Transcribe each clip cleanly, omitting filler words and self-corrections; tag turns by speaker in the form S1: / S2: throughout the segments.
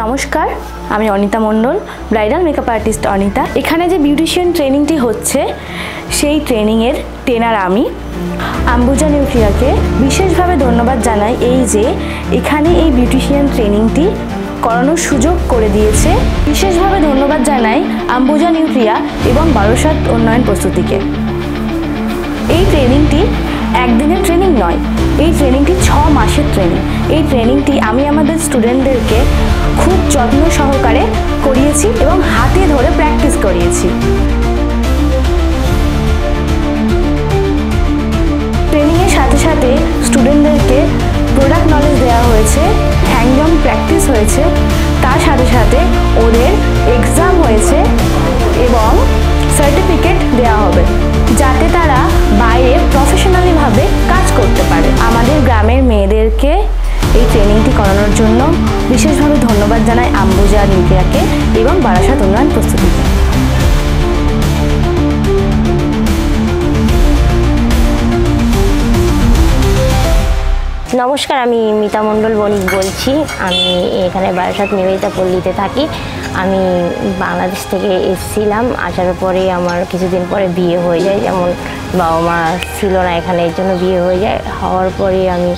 S1: নমস্কার, আমি অনিতা মণ্ডল, bridal makeup artist Anita. এখানে যে বিউটিশিয়ান ট্রেনিংটি হচ্ছে সেই ট্রেনিংয়ের ট্রেনার আমি। আম্বুজা নিউট্রিয়াকে বিশেষভাবে ধন্যবাদ জানাই এই যে এখানে এই বিউটিশিয়ান ট্রেনিংটি করানোর সুযোগ করে দিয়েছে। বিশেষভাবে ধন্যবাদ জানাই আম্বুজা নিউট্রিয়া এবং বারাসাত উন্নয়ন প্রস্তুতিকে। এই ট্রেনিংটি একদিনের ট্রেনিং নয়, এই ট্রেনিংটি 6 মাসের ট্রেনিং। এই ট্রেনিংটি আমি আমাদের স্টুডেন্টদেরকে খুব যত্ন সহকারে করিয়েছি এবং হাতে ধরে প্র্যাকটিস করিয়েছি। ট্রেনিংয়ের সাথে সাথে স্টুডেন্টদেরকে প্রোডাক্ট নলেজ দেওয়া হয়েছে, হ্যান্ড অন প্র্যাকটিস হয়েছে, তার সাথে সাথে ওদের এক্সাম হয়েছে এবং সার্টিফিকেট দেওয়া হবে যাতে তারা বাইরে প্রফেশনালিভাবে কাজ করতে পারে। আমাদের গ্রামের মেয়েদেরকে এই ট্রেনিংটি করানোর জন্য বিশেষভাবে ধন্যবাদ জানাই আম্বুজা নিউট্রিয়াকে এবং বারাসাত উন্নয়ন প্রস্তুতিকে।
S2: নমস্কার, আমি মিতা মণ্ডল বণিক বলছি। আমি এখানে বারাসাত নিবেদিতা পল্লীতে থাকি। আমি বাংলাদেশ থেকে এসেছিলাম, আসার পরে আমার কিছুদিন পরে বিয়ে হয়ে যায়। যেমন বাবা মা ছিল না এখানে, এর জন্য বিয়ে হয়ে যায়। হওয়ার পরে আমি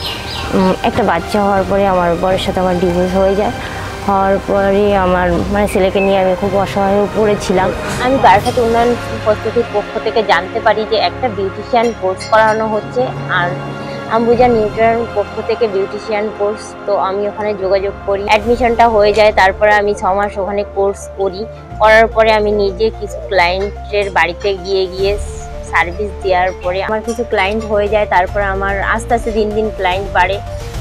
S2: একটা বাচ্চা হওয়ার পরে আমার বরের সাথে আমার ডিভোর্স হয়ে যায়। হওয়ার পরে আমার ছেলেকে নিয়ে আমি খুব অসহায় পড়েছিলাম। আমি বারাসাত উন্নয়ন প্রস্তুতির পক্ষ থেকে জানতে পারি যে একটা বিউটিশিয়ান কোর্স করানো হচ্ছে, আর আম্বুজা নিউট্রিয়ার পক্ষ থেকে বিউটিশিয়ান কোর্স। তো আমি ওখানে যোগাযোগ করি, অ্যাডমিশনটা হয়ে যায়। তারপরে আমি 6 মাস ওখানে কোর্স করার পরে আমি নিজে কিছু ক্লায়েন্টের বাড়িতে গিয়ে সার্ভিস দেওয়ার পরে আমার কিছু ক্লায়েন্ট হয়ে যায়। তারপরে আমার আস্তে আস্তে দিন দিন ক্লায়েন্ট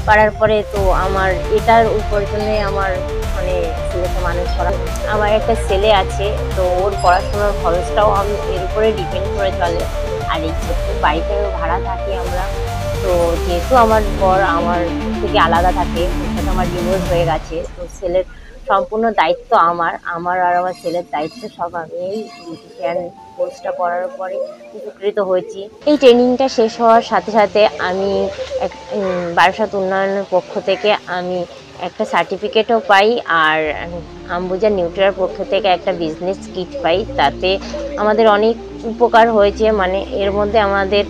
S2: বাড়ার পরে তো আমার এটার উপার্জনে আমার ছেলেকে মানুষ করা। আমার একটা ছেলে আছে, তো ওর পড়াশোনার খরচটাও আমি এর উপরে ডিপেন্ড করে চলে। আর এই ছোট্ট বাড়িতে ভাড়া থাকি আমরা। তো যেহেতু আমার বর আমার থেকে আলাদা থাকে, ওর সাথে আমার ডিভোর্স হয়ে গেছে, তো ছেলের সম্পূর্ণ দায়িত্ব আমার আর আমার ছেলের দায়িত্ব সব আমি এই বিউটিশিয়ান কোর্সটা করার পরে উপকৃত হয়েছি। এই ট্রেনিংটা শেষ হওয়ার সাথে সাথে আমি বারাসাত উন্নয়নের পক্ষ থেকে আমি একটা সার্টিফিকেটও পাই, আর আম্বুজা নিউট্রিয়ার পক্ষ থেকে একটা বিজনেস কিট পাই। তাতে আমাদের অনেক উপকার হয়েছে। এর মধ্যে আমাদের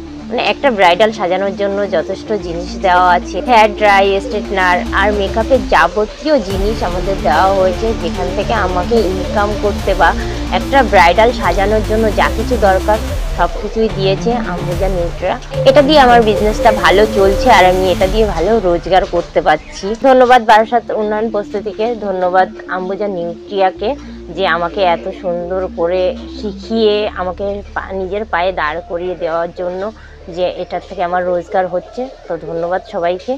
S2: একটা ব্রাইডাল সাজানোর জন্য যথেষ্ট জিনিস দেওয়া আছে, হেয়ার ড্রাই, স্ট্রেটনার আর মেকআপের যাবতীয় জিনিস আমাদের দেওয়া হয়েছে, যেখান থেকে আমাকে ইনকাম করতে বা একটা ব্রাইডাল সাজানোর জন্য যা কিছু দরকার সব কিছুই দিয়েছে আম্বুজা নিউট্রিয়া। এটা দিয়ে আমার বিজনেসটা ভালো চলছে আর আমি এটা দিয়ে ভালো রোজগার করতে পারছি। ধন্যবাদ বারাসাত উন্নয়ন প্রস্তুতিকে, ধন্যবাদ আম্বুজা নিউট্রিয়াকে যে আমাকে এত সুন্দর করে শিখিয়ে আমাকে নিজের পায়ে দাঁড় করিয়ে দেওয়ার জন্য, যে এটার থেকে আমার রোজগার হচ্ছে। তো ধন্যবাদ সবাইকে।